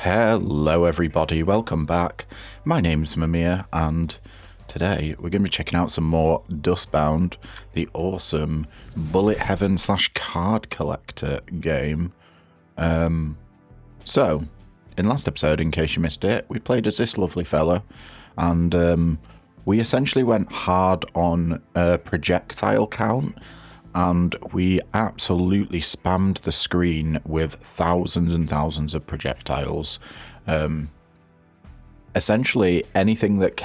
Hello everybody, welcome back. My name's Mamiya and today we're going to be checking out some more Dustbound, the awesome bullet heaven / card collector game. So, in last episode, in case you missed it, we played as this lovely fella and we essentially went hard on projectile count. And we absolutely spammed the screen with thousands and thousands of projectiles. Essentially, anything that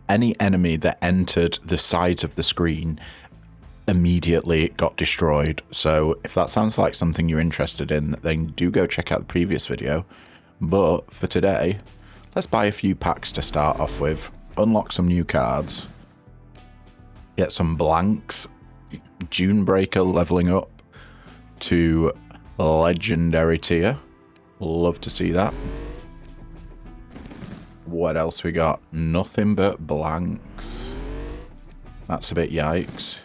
any enemy that entered the sides of the screen immediately got destroyed. So if that sounds like something you're interested in, then do go check out the previous video. But for today, let's buy a few packs to start off with, unlock some new cards, get some blanks. Junebreaker leveling up to legendary tier. Love to see that. What else we got? Nothing but blanks. That's a bit yikes.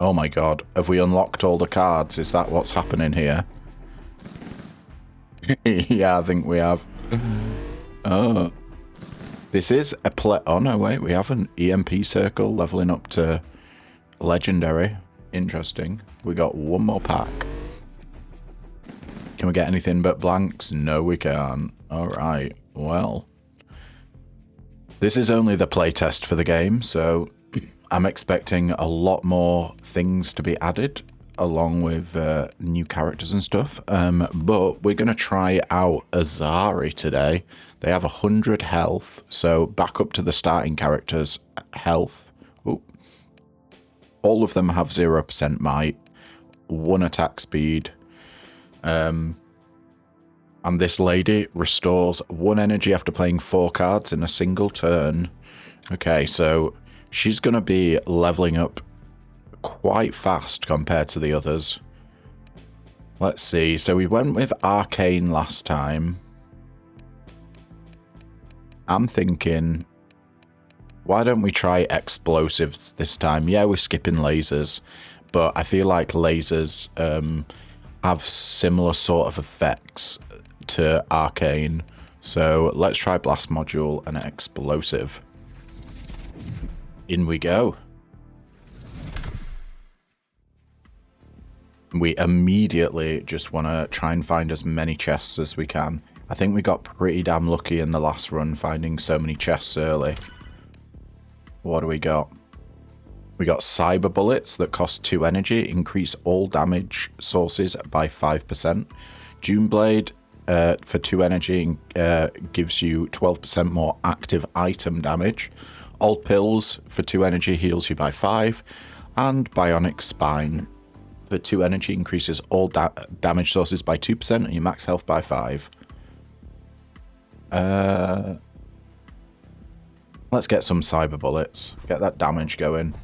Oh my god, have we unlocked all the cards? Is that what's happening here? Yeah, I think we have. Oh. This is a oh no, wait, we have an EMP circle leveling up to legendary. Interesting. We got one more pack. Can we get anything but blanks? No, we can't. Alright, well. This is only the playtest for the game, so I'm expecting a lot more things to be added, along with new characters and stuff. But we're going to try out Azari today. They have 100 health, so back up to the starting character's health. Ooh. All of them have 0% might, 1 attack speed, and this lady restores 1 energy after playing 4 cards in a single turn. Okay, so she's going to be leveling up quite fast compared to the others. Let's see, so we went with Arcane last time. I'm thinking, why don't we try explosives this time? Yeah, we're skipping lasers, but I feel like lasers have similar sort of effects to Arcane. So let's try blast module and explosive. In we go. We immediately just want to try and find as many chests as we can. I think we got pretty damn lucky in the last run finding so many chests early. What do we got? We got cyber bullets that cost 2 energy, increase all damage sources by 5%. June blade for 2 energy gives you 12% more active item damage. Old pills for 2 energy heals you by 5. And bionic spine for 2 energy increases all damage sources by 2% and your max health by 5. Let's get some cyber bullets. Get that damage going.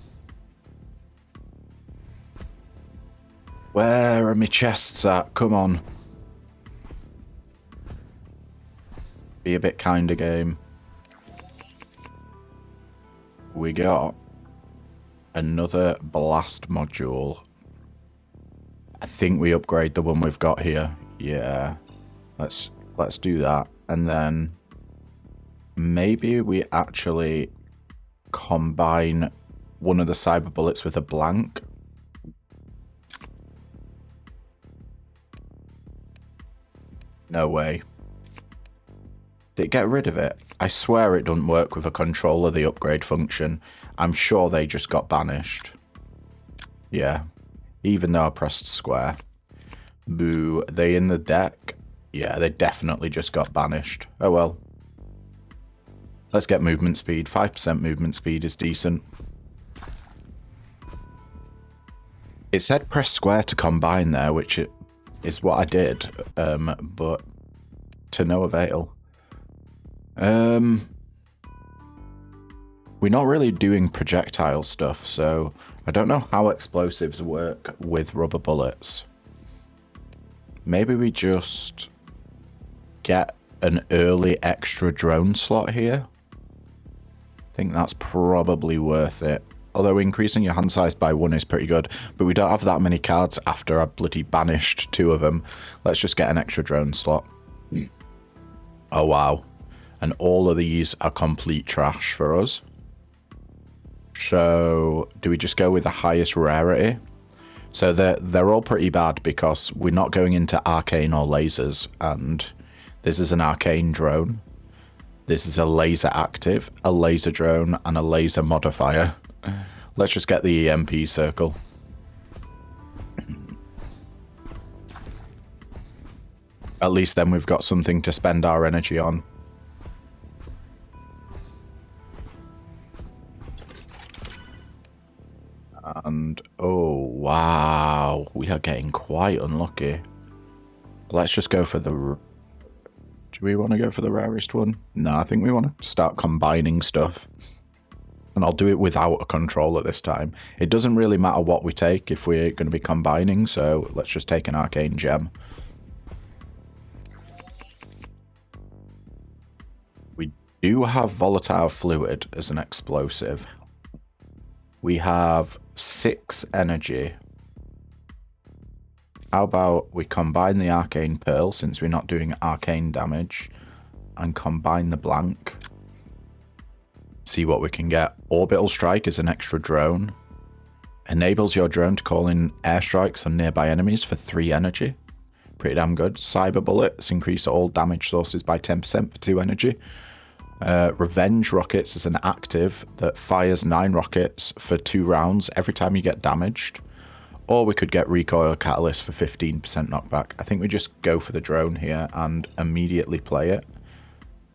Where are my chests at? Come on. Be a bit kinder, game. We got another blast module. I think we upgrade the one we've got here. Yeah. Let's do that. And then maybe we actually combine one of the cyber bullets with a blank. No way. Did it get rid of it? I swear it doesn't work with a controller, the upgrade function. I'm sure they just got banished. Yeah. Even though I pressed square. Boo. Are they in the deck? Yeah, they definitely just got banished. Oh well. Let's get movement speed. 5% movement speed is decent. It said press square to combine there, which is what I did, but to no avail. We're not really doing projectile stuff, so I don't know how explosives work with rubber bullets. Maybe we just get an early extra drone slot here. I think that's probably worth it. Although increasing your hand size by 1 is pretty good, but we don't have that many cards after I bloody banished 2 of them. Let's just get an extra drone slot. Oh, wow. And all of these are complete trash for us. So, do we just go with the highest rarity? So they're all pretty bad because we're not going into arcane or lasers. And this is an arcane drone. This is a laser active, a laser drone, and a laser modifier. Let's just get the EMP circle. At least then we've got something to spend our energy on. And, oh, wow. We are getting quite unlucky. Let's just go for the... Do we want to go for the rarest one? No, I think we want to start combining stuff. And I'll do it without a controller this time. It doesn't really matter what we take if we're going to be combining, so let's just take an arcane gem. We do have volatile fluid as an explosive. We have 6 energy. How about we combine the arcane pearl, since we're not doing arcane damage, and combine the blank. See what we can get. Orbital strike is an extra drone. Enables your drone to call in airstrikes on nearby enemies for 3 energy. Pretty damn good. Cyber bullets increase all damage sources by 10% for 2 energy. Revenge rockets is an active that fires 9 rockets for 2 rounds every time you get damaged. Or we could get recoil catalyst for 15% knockback. I think we just go for the drone here and immediately play it.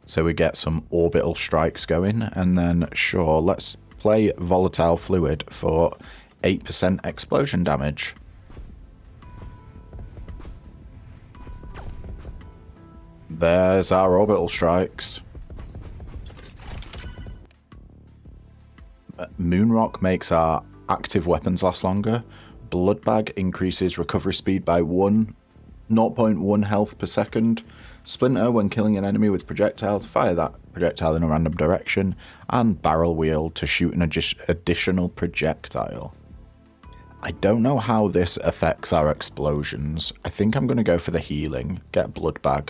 So we get some orbital strikes going. And then, sure, let's play volatile fluid for 8% explosion damage. There's our orbital strikes. Moonrock makes our active weapons last longer. Bloodbag increases recovery speed by 0.1 health per second. Splinter, when killing an enemy with projectiles, fire that projectile in a random direction. And barrel wheel to shoot an additional projectile. I don't know how this affects our explosions. I think I'm going to go for the healing. Get Bloodbag.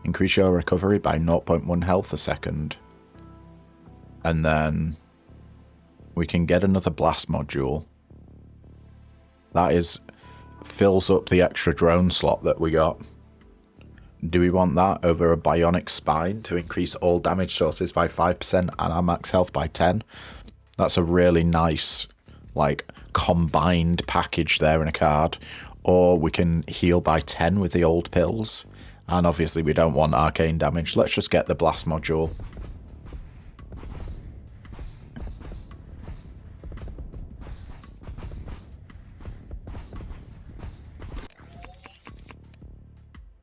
Increase your recovery by 0.1 health a second. And then we can get another blast module. That fills up the extra drone slot that we got. Do we want that over a bionic spine to increase all damage sources by 5% and our max health by 10? That's a really nice, like, combined package there in a card. Or we can heal by 10 with the old pills. And obviously we don't want arcane damage. Let's just get the blast module.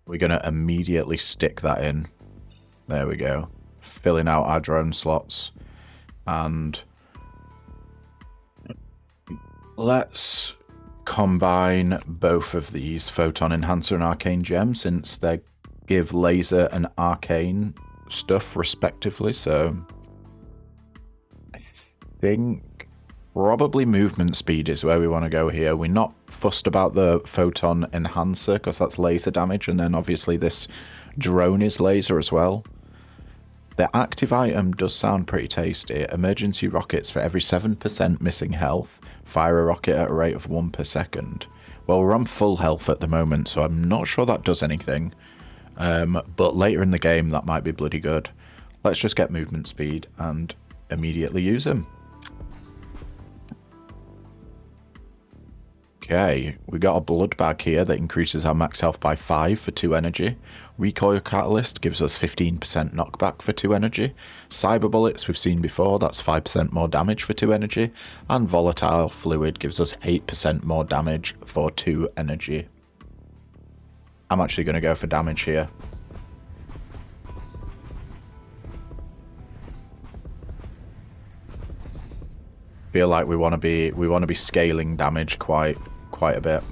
We're going to immediately stick that in. There we go. Filling out our drone slots. And let's combine both of these Photon Enhancer and Arcane Gem, since they give laser and arcane stuff respectively. So I think probably movement speed is where we want to go here. We're not fussed about the Photon Enhancer because that's laser damage, and then obviously this drone is laser as well. The active item does sound pretty tasty. Emergency rockets for every 7% missing health. Fire a rocket at a rate of 1 per second. Well, we're on full health at the moment, so I'm not sure that does anything. But later in the game, that might be bloody good. Let's just get movement speed and immediately use them. Okay, we got a blood bag here that increases our max health by 5 for 2 energy. Recoil catalyst gives us 15% knockback for 2 energy. Cyber bullets we've seen before, that's 5% more damage for 2 energy. And volatile fluid gives us 8% more damage for 2 energy. I'm actually going to go for damage here. Feel like we want to be scaling damage quite a bit.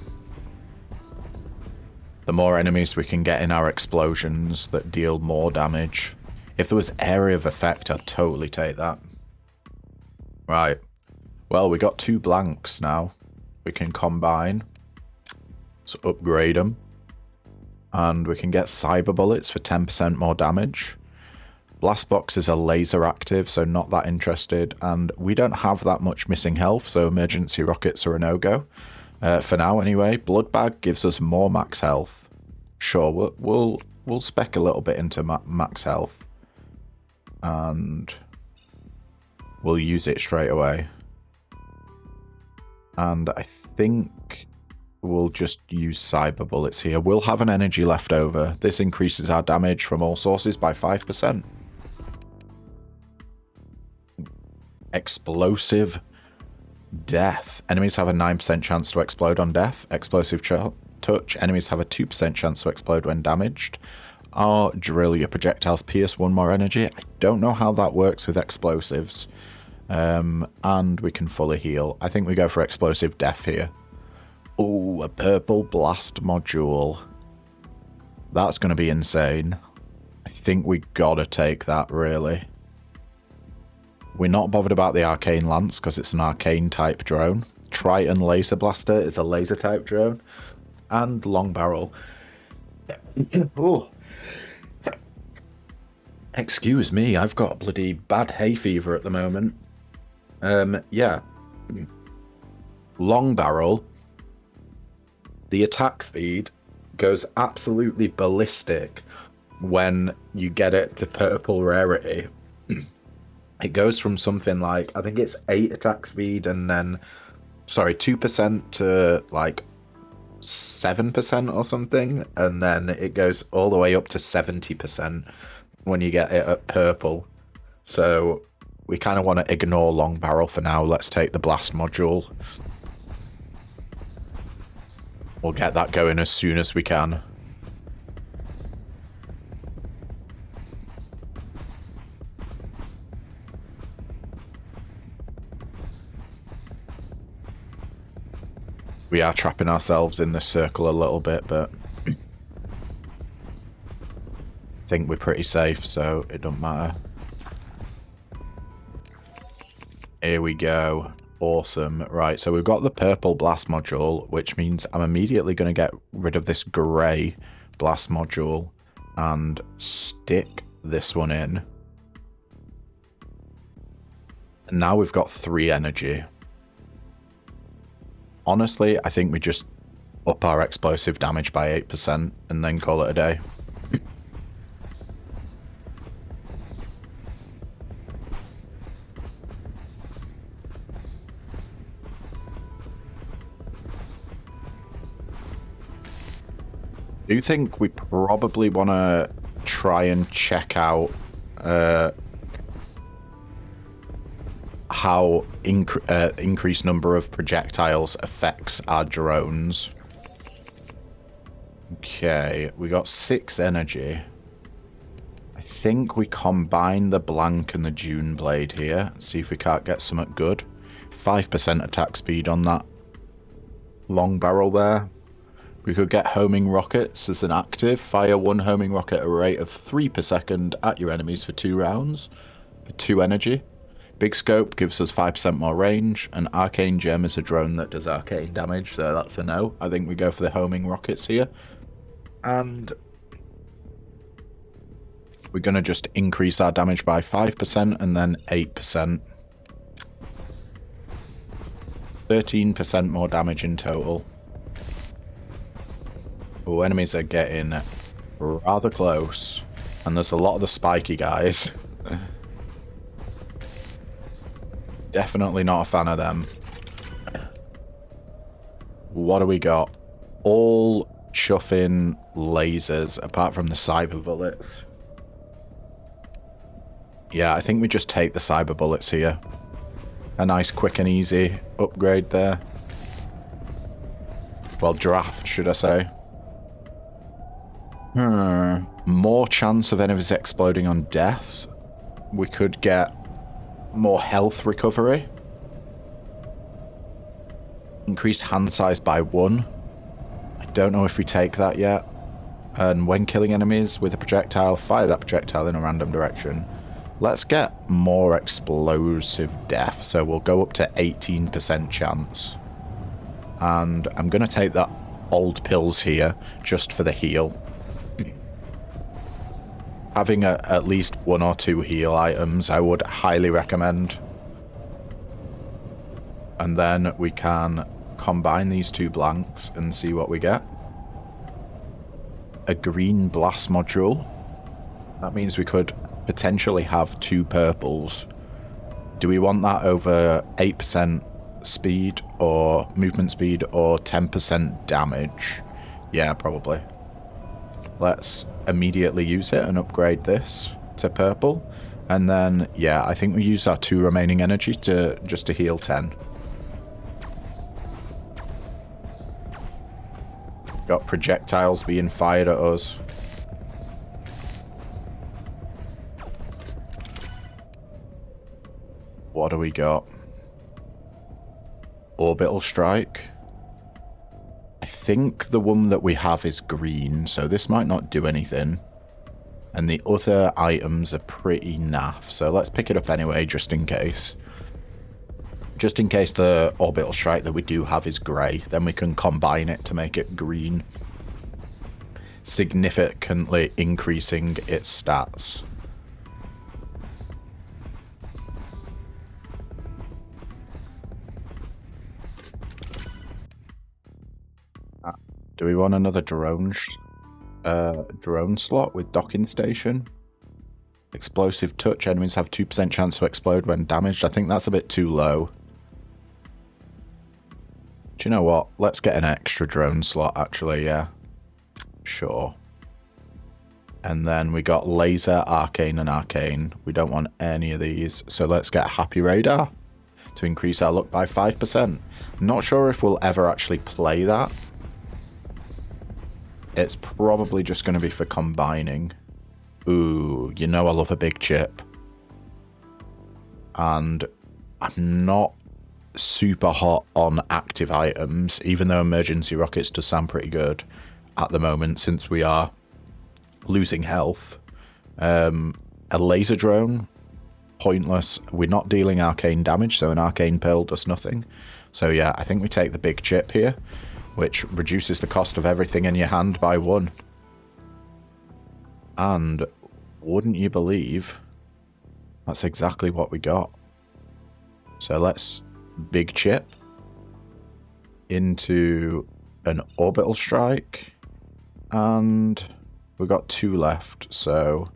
The more enemies we can get in our explosions that deal more damage. If there was area of effect, I'd totally take that. Right. Well, we got 2 blanks now. We can combine. So upgrade them. And we can get cyber bullets for 10% more damage. Blast boxes are laser active, so not that interested. And we don't have that much missing health, so emergency rockets are a no-go. For now, anyway. Blood bag gives us more max health. Sure, we'll spec a little bit into max health. And we'll use it straight away. And I think we'll just use cyber bullets here. We'll have an energy left over. This increases our damage from all sources by 5%. Explosive death. Enemies have a 9% chance to explode on death. Explosive touch. Enemies have a 2% chance to explode when damaged. Our drill, your projectiles pierce 1 more energy. I don't know how that works with explosives. And we can fully heal. I think we go for explosive death here. Oh, a purple blast module. That's going to be insane. I think we gotta take that, really. We're not bothered about the arcane lance because it's an arcane type drone. Triton laser blaster is a laser type drone. And long barrel. Oh. Excuse me, I've got bloody bad hay fever at the moment. Yeah. Long barrel. The attack speed goes absolutely ballistic when you get it to purple rarity. It goes from something like, I think it's 8 attack speed and then, sorry, 2% to like 7% or something. And then it goes all the way up to 70% when you get it at purple. So we kind of want to ignore long barrel for now. Let's take the blast module. We'll get that going as soon as we can. We are trapping ourselves in this circle a little bit, but I think we're pretty safe, so it don't matter. Here we go. Awesome. Right, so we've got the purple blast module, which means I'm immediately going to get rid of this grey blast module and stick this one in. And now we've got 3 energy. Honestly, I think we just up our explosive damage by 8% and then call it a day. I do think we probably want to try and check out how increased number of projectiles affects our drones. Okay, we got 6 energy. I think we combine the blank and the June blade here. See if we can't get something good. 5% attack speed on that long barrel there. We could get homing rockets as an active. Fire 1 homing rocket at a rate of 3 per second at your enemies for 2 rounds. For 2 energy. Big scope gives us 5% more range. And arcane gem is a drone that does arcane damage, so that's a no. I think we go for the homing rockets here. And we're going to just increase our damage by 5% and then 8%. 13% more damage in total. Oh, enemies are getting rather close. And there's a lot of the spiky guys. Definitely not a fan of them. What do we got? All chuffing lasers, apart from the cyber bullets. Yeah, I think we just take the cyber bullets here. A nice quick and easy upgrade there. Well, draft, should I say. More chance of enemies exploding on death. We could get more health recovery. Increase hand size by 1. I don't know if we take that yet. And when killing enemies with a projectile, fire that projectile in a random direction. Let's get more explosive death. So we'll go up to 18% chance. And I'm going to take that old pills here just for the heal. having at least 1 or 2 heal items I would highly recommend. And then we can combine these 2 blanks and see what we get. A green blast module. That means we could potentially have 2 purples. Do we want that over 8% speed or movement speed or 10% damage? Yeah, probably. Let's immediately use it and upgrade this to purple. And then, yeah, I think we use our 2 remaining energy to just to heal 10. Got projectiles being fired at us. What do we got? Orbital strike. I think the one that we have is green, so this might not do anything. And the other items are pretty naff, so let's pick it up anyway, just in case. Just in case the orbital strike that we do have is grey, then we can combine it to make it green, significantly increasing its stats. Do we want another drone slot with docking station? Explosive touch. Enemies have 2% chance to explode when damaged. I think that's a bit too low. Do you know what? Let's get an extra drone slot, actually, yeah. Sure. And then we got laser, arcane, and arcane. We don't want any of these. So let's get happy radar to increase our luck by 5%. Not sure if we'll ever actually play that. It's probably just going to be for combining. Ooh, you know I love a big chip. And I'm not super hot on active items, even though emergency rockets does sound pretty good at the moment since we are losing health. A laser drone, pointless. We're not dealing arcane damage, so an arcane pearl does nothing. So yeah, I think we take the big chip here, which reduces the cost of everything in your hand by 1. And wouldn't you believe, that's exactly what we got. So let's big chip into an orbital strike, and we've got 2 left, so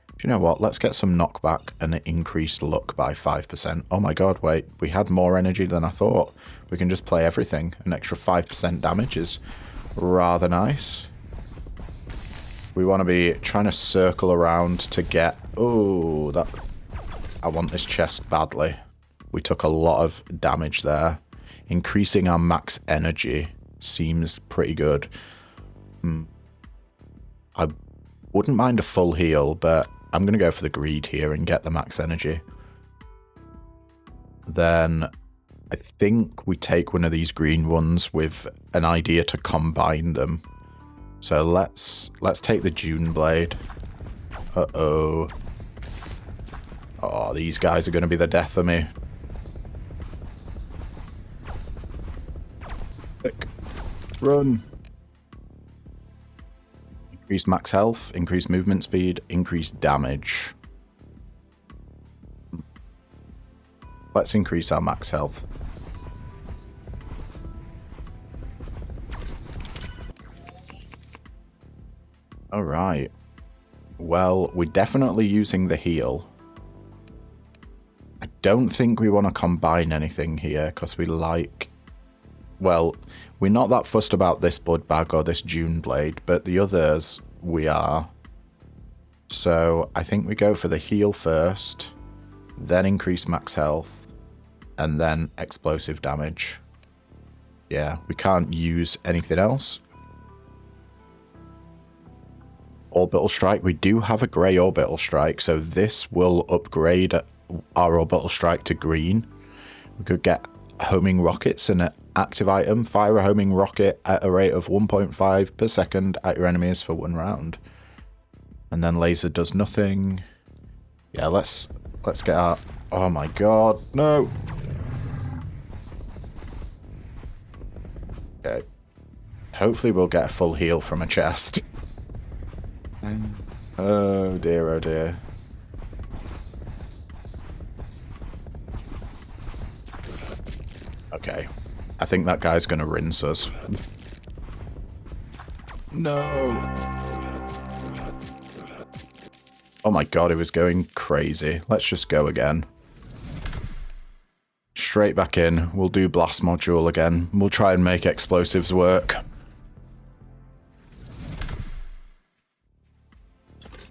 do you know what, let's get some knockback and increased luck by 5%. Oh my god, wait, we had more energy than I thought. We can just play everything. An extra 5% damage is rather nice. We want to be trying to circle around to get... Oh, that... I want this chest badly. We took a lot of damage there. Increasing our max energy seems pretty good. I wouldn't mind a full heal, but I'm going to go for the greed here and get the max energy. Then I think we take one of these green ones with an idea to combine them. So let's take the June Blade. Uh-oh. Oh, these guys are going to be the death of me. Quick. Run. Increased max health, increased movement speed, increased damage. Let's increase our max health. Alright. Well, we're definitely using the heal. I don't think we want to combine anything here, because we like... Well, we're not that fussed about this Bud Bag or this June Blade, but the others we are. So I think we go for the heal first, then increase max health, and then explosive damage. Yeah, we can't use anything else. Orbital strike. We do have a grey orbital strike, so this will upgrade our orbital strike to green. We could get homing rockets and an active item. Fire a homing rocket at a rate of 1.5 per second at your enemies for 1 round. And then laser does nothing. Yeah, let's get our... Oh my god, no! Okay. Hopefully we'll get a full heal from a chest. Oh dear, oh dear. Okay. I think that guy's gonna rinse us. No! Oh my god, it was going crazy. Let's just go again. Straight back in. We'll do blast module again. We'll try and make explosives work.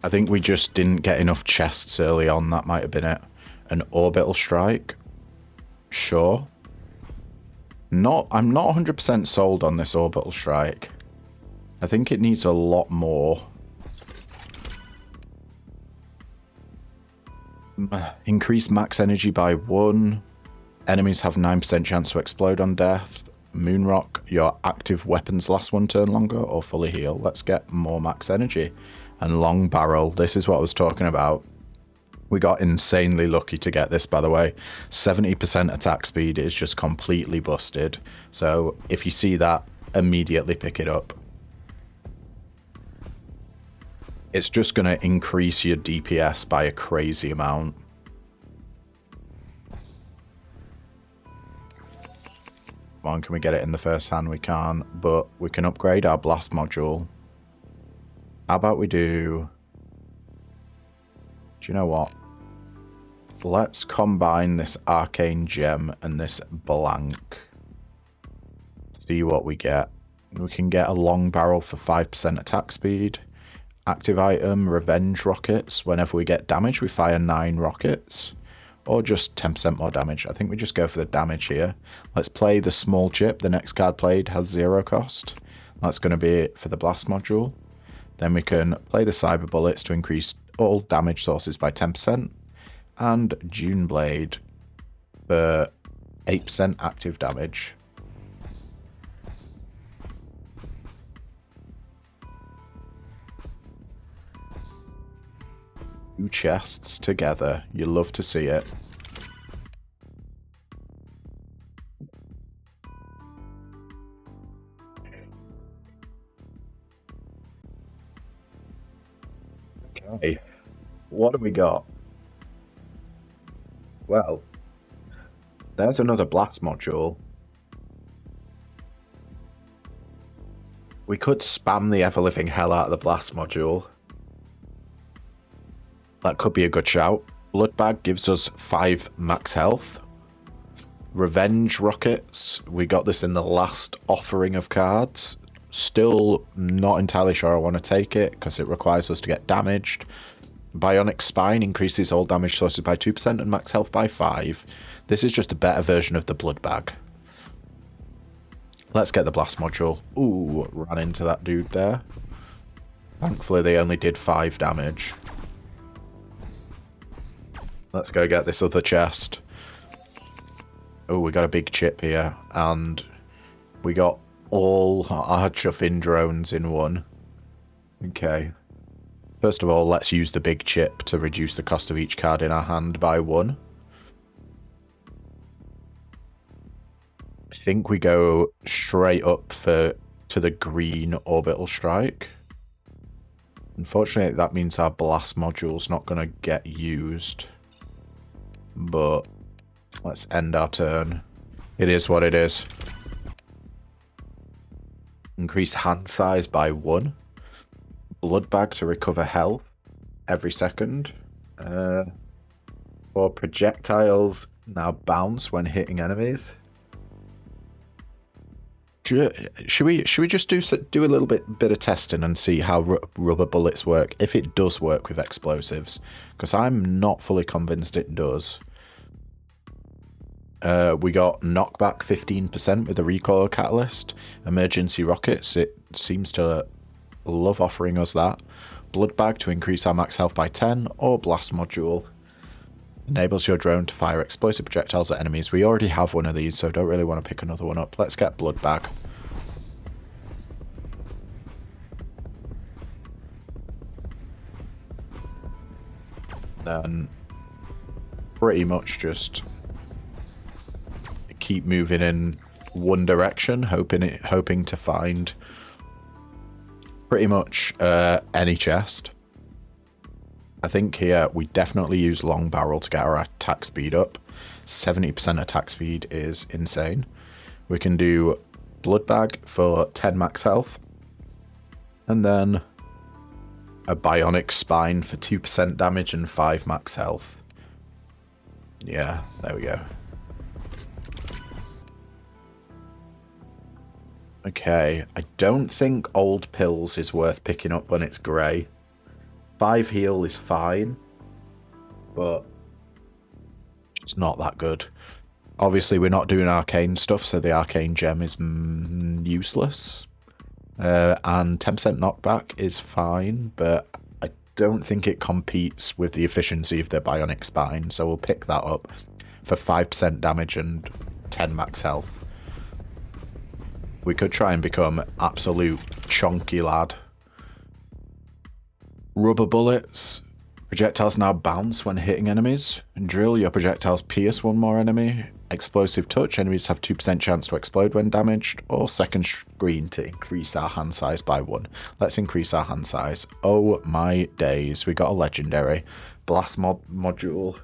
I think we just didn't get enough chests early on. That might have been it. An orbital strike? Sure. I'm not 100% sold on this orbital strike. I think it needs a lot more. Increase max energy by 1. Enemies have 9% chance to explode on death. Moonrock, your active weapons last 1 turn longer or fully heal. Let's get more max energy. And long barrel, this is what I was talking about. We got insanely lucky to get this, by the way. 70% attack speed is just completely busted. So if you see that, immediately pick it up. It's just going to increase your DPS by a crazy amount. Come on, can we get it in the first hand? We can't, but we can upgrade our blast module. How about we do... Do you know what? Let's combine this arcane gem and this blank. See what we get. We can get a long barrel for 5% attack speed. Active item, revenge rockets. Whenever we get damage, we fire 9 rockets. Or just 10% more damage. I think we just go for the damage here. Let's play the small chip. The next card played has 0 cost. That's going to be it for the blast module. Then we can play the cyber bullets to increase all damage sources by 10%. And June Blade for 8% active damage. Two chests together. You love to see it. Okay. What have we got? Well, there's another blast module. We could spam the ever-living hell out of the blast module. That could be a good shout. Blood Bag gives us 5 max health. Revenge rockets. We got this in the last offering of cards. Still not entirely sure I want to take it because it requires us to get damaged. Bionic Spine increases all damage sources by 2% and max health by 5. This is just a better version of the Blood Bag. Let's get the blast module. Ooh, ran into that dude there. Thankfully they only did 5 damage. Let's go get this other chest. Oh, we got a big chip here. And we got all our chuffing drones in one. Okay. First of all, let's use the big chip to reduce the cost of each card in our hand by 1. I think we go straight up to the green orbital strike. Unfortunately, that means our blast module's not going to get used. But let's end our turn. It is what it is. Increase hand size by 1. Blood Bag to recover health every second. For projectiles, now bounce when hitting enemies. Should we just do a little bit of testing and see how rubber bullets work, if it does work with explosives? Because I'm not fully convinced it does. We got knockback 15% with a recoil catalyst. Emergency rockets, it seems to love offering us that. Blood Bag to increase our max health by 10, or blast module. Enables your drone to fire explosive projectiles at enemies. We already have one of these, so don't really want to pick another one up. Let's get Blood Bag. Then pretty much just keep moving in one direction, hoping to find pretty much any chest. I think here we definitely use long barrel to get our attack speed up. 70% attack speed is insane. We can do blood bag for 10 max health. And then a bionic spine for 2% damage and 5 max health. Yeah, there we go. Okay, I don't think old pills is worth picking up when it's grey. 5 heal is fine, but it's not that good. Obviously, we're not doing arcane stuff, so the arcane gem is useless. And 10% knockback is fine, but I don't think it competes with the efficiency of the bionic spine, so we'll pick that up for 5% damage and 10 max health. We could try and become absolute chonky lad. Rubber bullets. Projectiles now bounce when hitting enemies. Drill, your projectiles pierce one more enemy. Explosive touch, enemies have 2% chance to explode when damaged. Or second screen to increase our hand size by 1. Let's increase our hand size. Oh my days, we got a legendary. Blast module.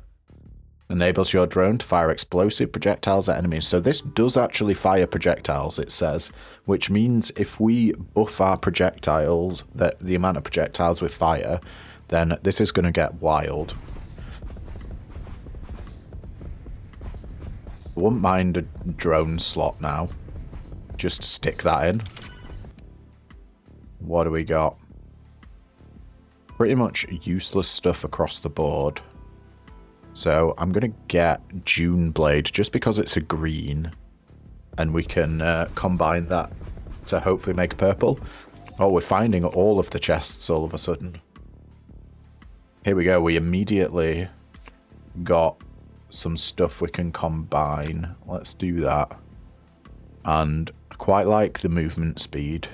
Enables your drone to fire explosive projectiles at enemies. So this does actually fire projectiles, it says, which means if we buff our projectiles, the amount of projectiles with fire, then this is going to get wild. I wouldn't mind a drone slot now. Just stick that in. What do we got? Pretty much useless stuff across the board. So I'm going to get June Blade just because it's a green. And we can combine that to hopefully make purple. Oh, we're finding all of the chests all of a sudden. Here we go. We immediately got some stuff we can combine. Let's do that. And I quite like the movement speed.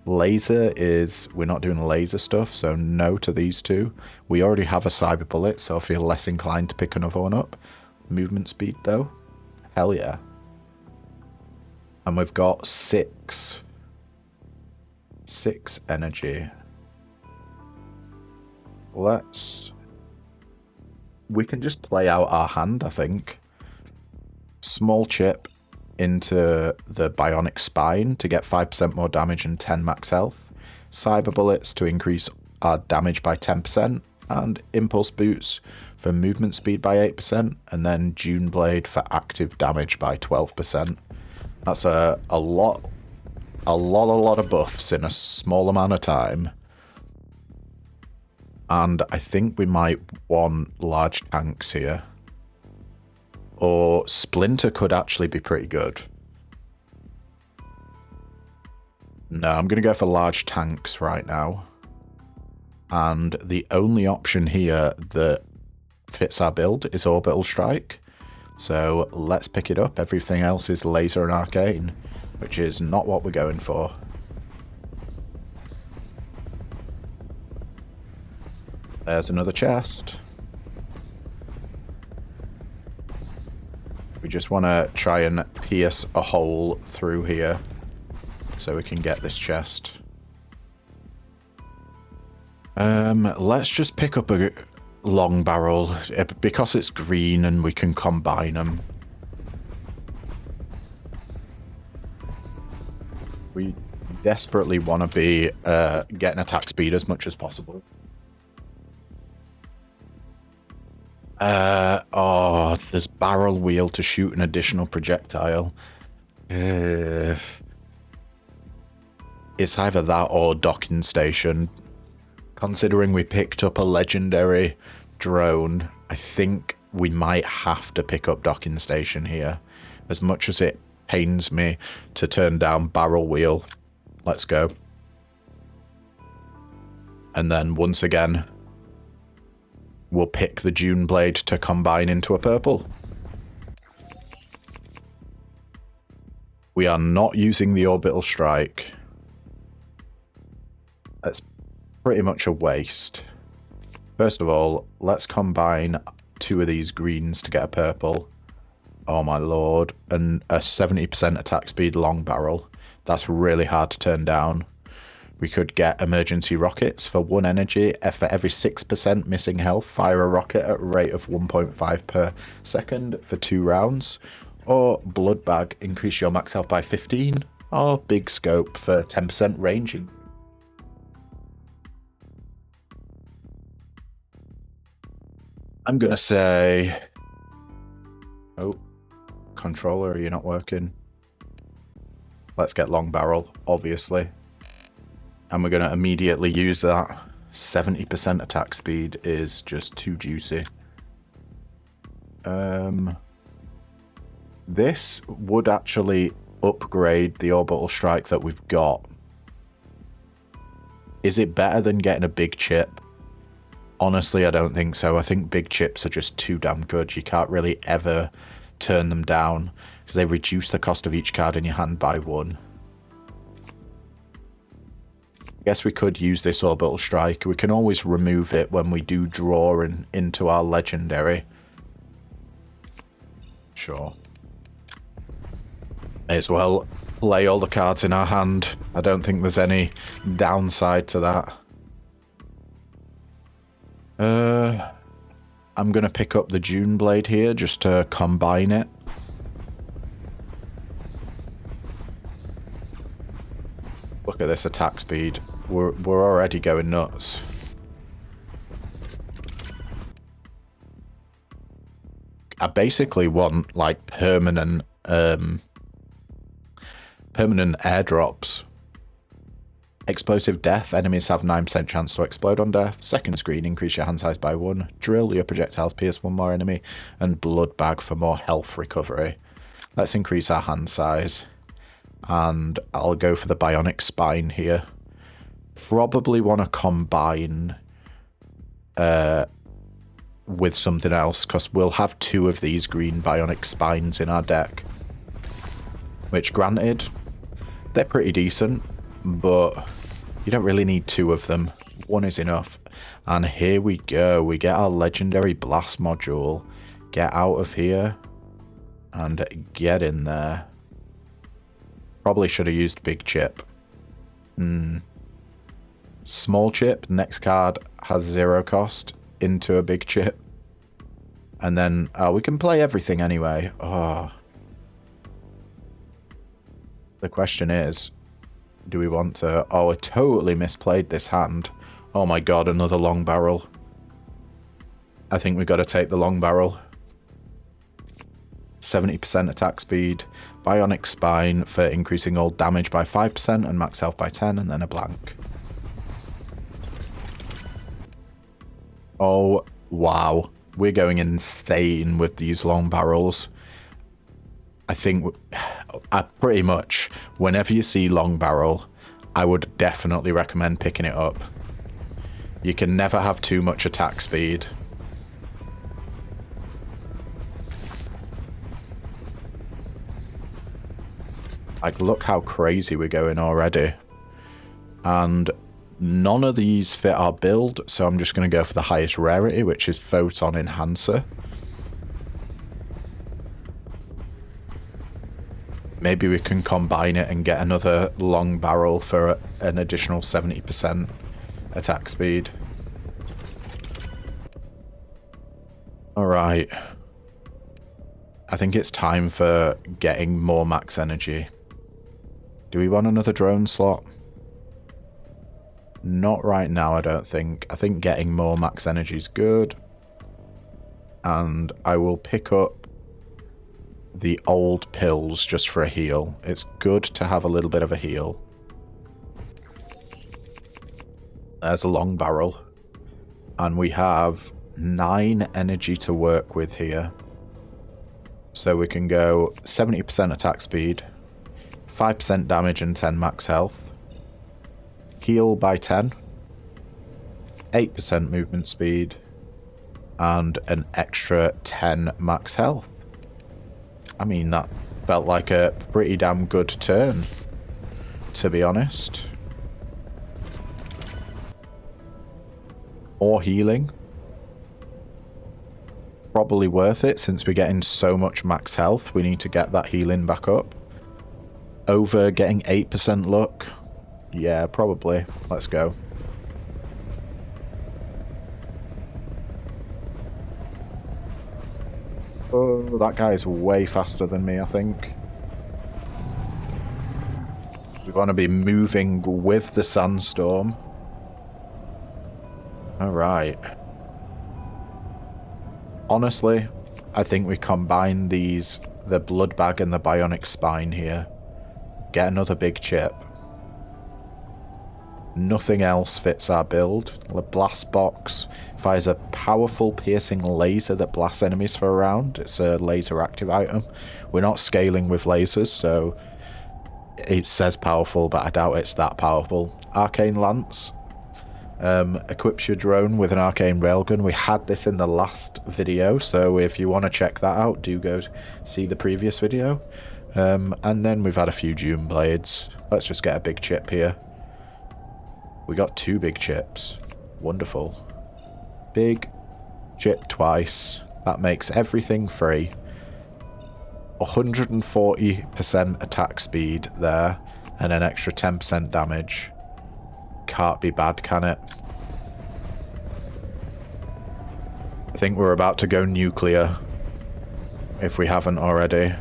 Laser is, we're not doing laser stuff, so no to these two. We already have a cyber bullet, so I feel less inclined to pick another one up. Movement speed though, hell yeah. And we've got 6 energy. We can just play out our hand, I think. Small chip into the bionic spine to get 5% more damage and 10 max health. Cyber bullets to increase our damage by 10%. And impulse boots for movement speed by 8%. And then June Blade for active damage by 12%. That's a lot of buffs in a small amount of time. And I think we might want large tanks here. Or Splinter could actually be pretty good. No, I'm going to go for large tanks right now. And the only option here that fits our build is Orbital Strike. So let's pick it up. Everything else is laser and arcane, which is not what we're going for. There's another chest. We just want to try and pierce a hole through here so we can get this chest. Let's just pick up a long barrel because it's green and we can combine them. We desperately want to be getting attack speed as much as possible. Oh, there's barrel wheel to shoot an additional projectile. It's either that or docking station. Considering we picked up a legendary drone, I think we might have to pick up docking station here. As much as it pains me to turn down barrel wheel. Let's go. And then once again, we'll pick the June Blade to combine into a purple. We are not using the Orbital Strike. That's pretty much a waste. First of all, let's combine 2 of these greens to get a purple. Oh my lord. And a 70% attack speed long barrel. That's really hard to turn down. We could get emergency rockets for 1 energy. For every 6% missing health, fire a rocket at a rate of 1.5 per second for 2 rounds. Or blood bag, increase your max health by 15. Or big scope for 10% ranging. I'm gonna say... Oh, controller, are you not working? Let's get long barrel, obviously. And we're gonna immediately use that. 70% attack speed is just too juicy. This would actually upgrade the orbital strike that we've got. Is it better than getting a big chip? Honestly, I don't think so. I think big chips are just too damn good. You can't really ever turn them down because they reduce the cost of each card in your hand by 1. I guess we could use this orbital strike. We can always remove it when we do draw into our legendary. Sure. May as well lay all the cards in our hand. I don't think there's any downside to that. I'm going to pick up the June Blade here just to combine it. Look at this attack speed. We're already going nuts. I basically want like permanent airdrops. Explosive death. Enemies have 9% chance to explode on death. Second screen, increase your hand size by 1. Drill, your projectiles pierce 1 more enemy. And blood bag for more health recovery. Let's increase our hand size. And I'll go for the bionic spine here. Probably want to combine with something else, because we'll have 2 of these green bionic spines in our deck. Which, granted, they're pretty decent. But you don't really need 2 of them. 1 is enough. And here we go. We get our legendary blast module. Get out of here. And get in there. Probably should have used big chip. Small chip. Next card has 0 cost. Into a big chip. And then we can play everything anyway. Oh. The question is... Do we want to... Oh, I totally misplayed this hand. Oh my god, another long barrel. I think we got to take the long barrel. 70% attack speed. Bionic spine for increasing all damage by 5% and max health by 10, and then a blank. Oh, wow. We're going insane with these long barrels. I think pretty much whenever you see long barrel, I would definitely recommend picking it up. You can never have too much attack speed. Like, look how crazy we're going already. And none of these fit our build, so I'm just going to go for the highest rarity, which is Photon Enhancer. Maybe we can combine it and get another long barrel for an additional 70% attack speed. Alright. I think it's time for getting more max energy. Do we want another drone slot? Not right now, I don't think. I think getting more max energy is good. And I will pick up the old pills just for a heal. It's good to have a little bit of a heal. There's a long barrel. And we have 9 energy to work with here. So we can go 70% attack speed, 5% damage and 10 max health. Heal by 10. 8% movement speed. And an extra 10 max health. I mean, that felt like a pretty damn good turn, to be honest. More healing. Probably worth it, since we're getting so much max health. We need to get that healing back up. Over getting 8% luck. Yeah, probably. Let's go. Oh, that guy is way faster than me, I think. We want to be moving with the sandstorm. Alright. Honestly, I think we combine these, the blood bag and the bionic spine here. Get another big chip. Nothing else fits our build. The blast box fires a powerful piercing laser that blasts enemies for a round. It's a laser active item. We're not scaling with lasers, so it says powerful, but I doubt it's that powerful. Arcane lance. Equips your drone with an arcane railgun. We had this in the last video, so if you want to check that out, do go see the previous video. And then we've had a few Dune blades. Let's just get a big chip here. We got 2 big chips. Wonderful. Big chip twice. That makes everything free. 140% attack speed there, and an extra 10% damage. Can't be bad, can it? I think we're about to go nuclear, if we haven't already.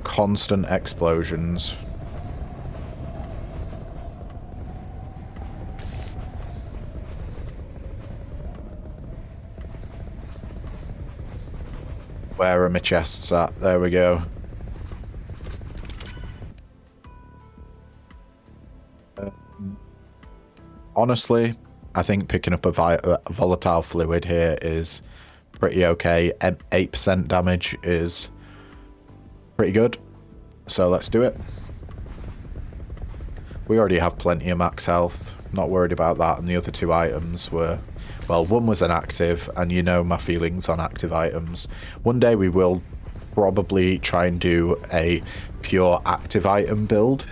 Constant explosions. Where are my chests at? There we go. Honestly, I think picking up a volatile fluid here is pretty okay. 8% damage is pretty good. So let's do it. We already have plenty of max health. Not worried about that. And the other 2 items were... Well, one was an active, and you know my feelings on active items. One day we will probably try and do a pure active item build.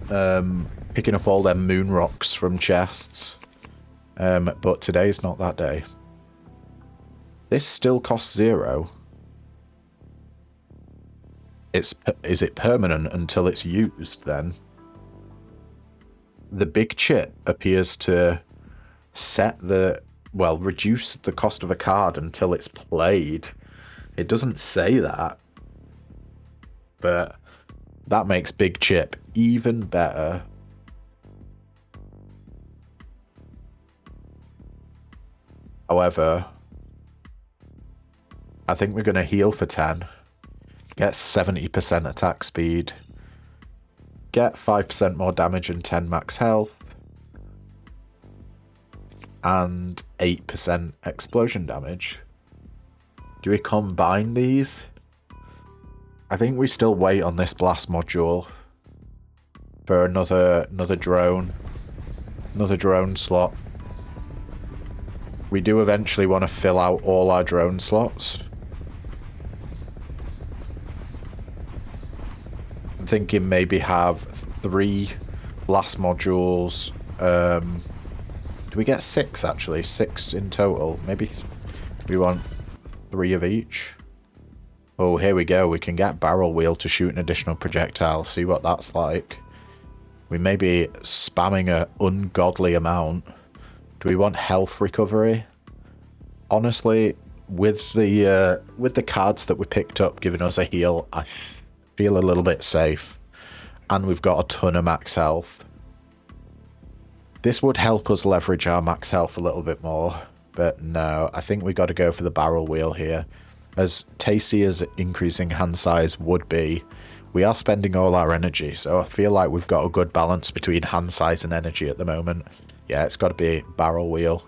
Picking up all them moon rocks from chests. But today's not that day. This still costs 0. Is it permanent until it's used then? The big chip appears to set the, well, reduce the cost of a card until it's played. It doesn't say that, but that makes big chip even better. However, I think we're going to heal for 10, get 70% attack speed, get 5% more damage and 10 max health, and 8% explosion damage. Do we combine these? I think we still wait on this blast module for another drone slot. We do eventually want to fill out all our drone slots. I'm thinking maybe have 3 blast modules. Do we get 6 actually? 6 in total. Maybe we want 3 of each. Oh, here we go. We can get barrel wheel to shoot an additional projectile. See what that's like. We may be spamming an ungodly amount. Do we want health recovery? Honestly, with the cards that we picked up giving us a heal, I feel a little bit safe. And we've got a ton of max health. This would help us leverage our max health a little bit more, but no, I think we got to go for the barrel wheel here. As tasty as increasing hand size would be, we are spending all our energy, so I feel like we've got a good balance between hand size and energy at the moment. Yeah, it's got to be barrel wheel.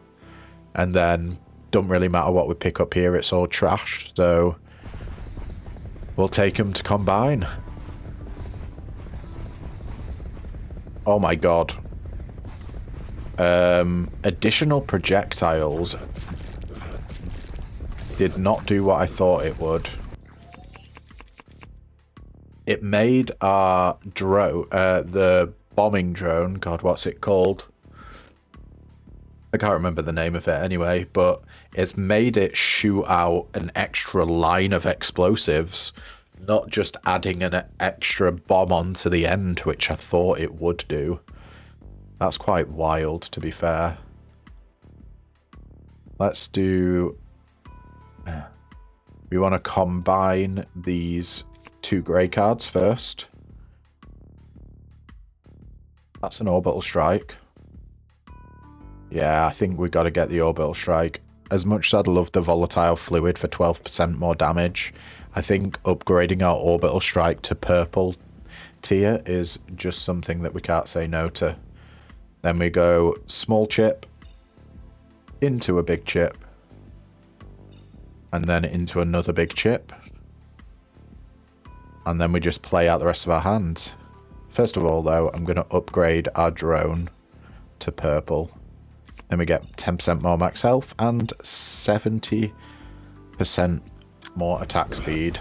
And then, don't really matter what we pick up here, it's all trash, so we'll take them to combine. Oh my god. Additional projectiles did not do what I thought it would. It made our drone, the bombing drone, god, what's it called? I can't remember the name of it anyway, but it's made it shoot out an extra line of explosives Not just adding an extra bomb onto the end, which I thought it would do. That's quite wild, to be fair. Let's do... We want to combine these 2 grey cards first. That's an orbital strike. Yeah, I think we've got to get the orbital strike. As much as I'd love the volatile fluid for 12% more damage, I think upgrading our orbital strike to purple tier is just something that we can't say no to. Then we go small chip into a big chip, and then into another big chip, and then we just play out the rest of our hands. First of all, though, I'm going to upgrade our drone to purple. Then we get 10% more max health and 70% more attack speed.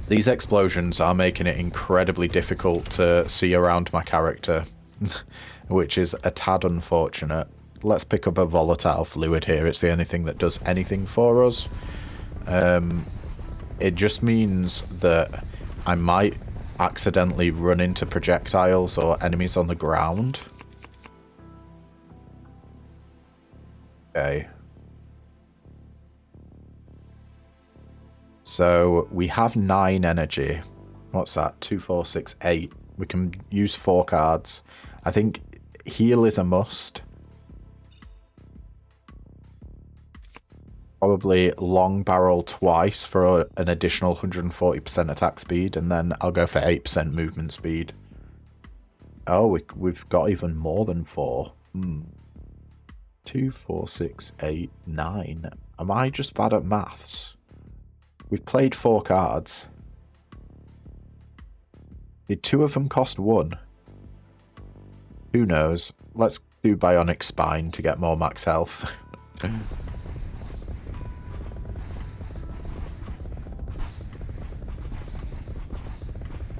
These explosions are making it incredibly difficult to see around my character, which is a tad unfortunate. Let's pick up a volatile fluid here. It's the only thing that does anything for us. It just means that I might accidentally run into projectiles or enemies on the ground. Okay. So we have 9 energy. What's that? 2, 4, 6, 8. We can use 4 cards. I think heal is a must. Probably long barrel twice for an additional 140% attack speed, and then I'll go for 8% movement speed. Oh, we've got even more than 4. 2, 4, 6, 8, 9. Am I just bad at maths? We've played 4 cards. Did 2 of them cost 1? Who knows? Let's do Bionic Spine to get more max health.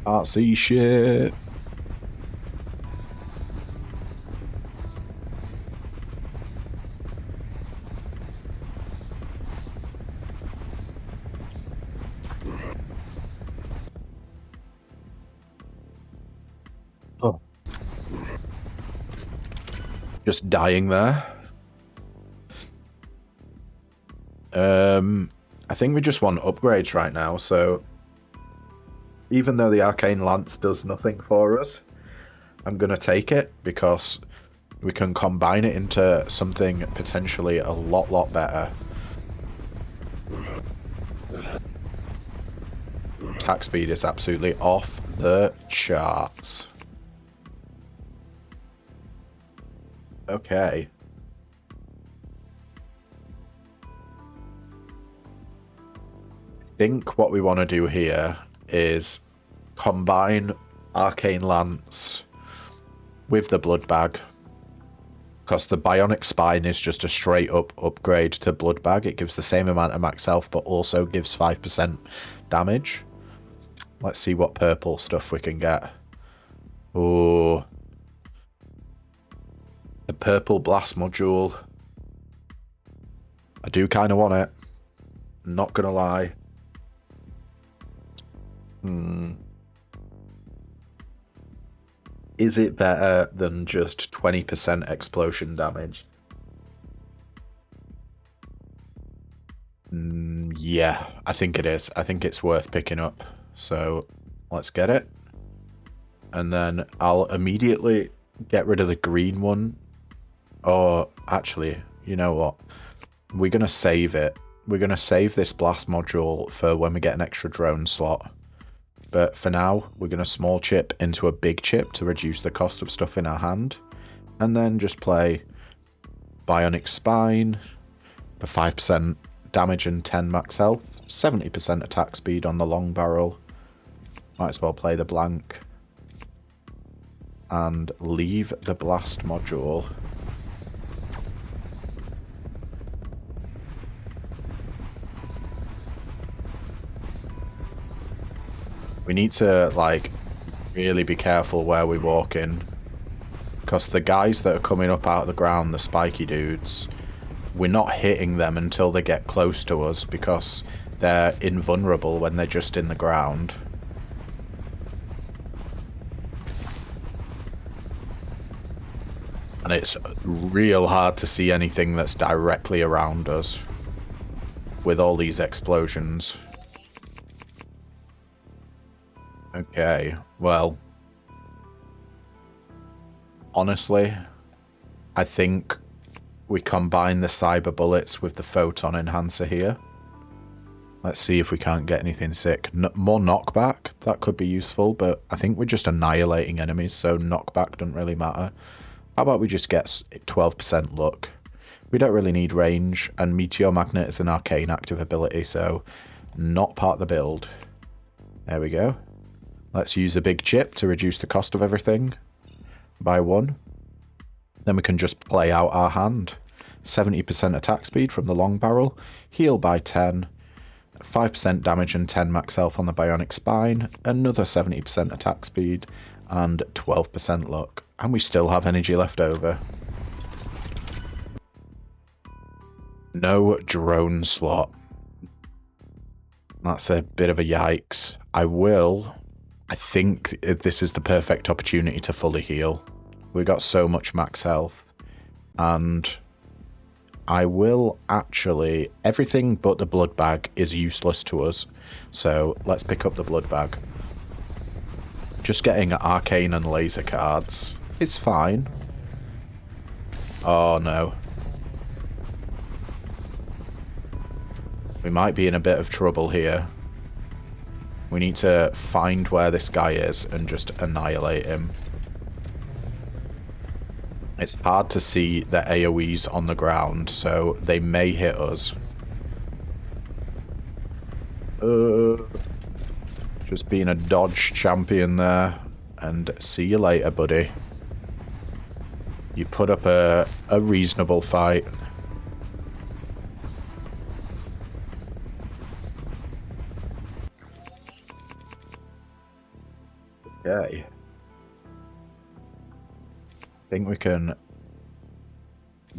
Can't see shit. Oh. Just dying there. I think we just want upgrades right now, so even though the Arcane Lance does nothing for us, I'm going to take it because we can combine it into something potentially a lot better. Attack speed is absolutely off the charts. Okay. I think what we want to do here is combine Arcane Lance with the Blood Bag, because the Bionic Spine is just a straight up upgrade to Blood Bag. It gives the same amount of max health but also gives 5% damage. Let's see what purple stuff we can get. Oh, a purple blast module. I do kind of want it, not gonna lie. Is it better than just 20% explosion damage? Yeah, I think it is. I think it's worth picking up. So let's get it. And then I'll immediately get rid of the green one. Or actually, you know what? We're going to save it. We're going to save this blast module for when we get an extra drone slot. But for now, we're going to small chip into a big chip to reduce the cost of stuff in our hand. And then just play Bionic Spine for 5% damage and 10 max health. 70% attack speed on the long barrel. Might as well play the blank. And leave the blast module. We need to, like, really be careful where we walk in. Because the guys that are coming up out of the ground, the spiky dudes, we're not hitting them until they get close to us, because they're invulnerable when they're just in the ground. And it's real hard to see anything that's directly around us with all these explosions. Okay, well, honestly, I think we combine the cyber bullets with the photon enhancer here. Let's see if we can't get anything sick. More knockback, that could be useful, but I think we're just annihilating enemies, so knockback doesn't really matter. How about we just get 12% luck? We don't really need range, and Meteor Magnet is an arcane active ability, so not part of the build. There we go. Let's use a big chip to reduce the cost of everything by 1. Then we can just play out our hand. 70% attack speed from the long barrel, heal by 10, 5% damage and 10 max health on the bionic spine, another 70% attack speed, and 12% luck. And we still have energy left over. No drone slot. That's a bit of a yikes. I think this is the perfect opportunity to fully heal. We got so much max health. And I will actually... everything but the blood bag is useless to us. So let's pick up the blood bag. Just getting arcane and laser cards is fine. Oh no. We might be in a bit of trouble here. We need to find where this guy is and just annihilate him. It's hard to see the AoEs on the ground, so they may hit us. Just being a dodge champion there. And see you later, buddy. You put up a reasonable fight. Okay. I think we can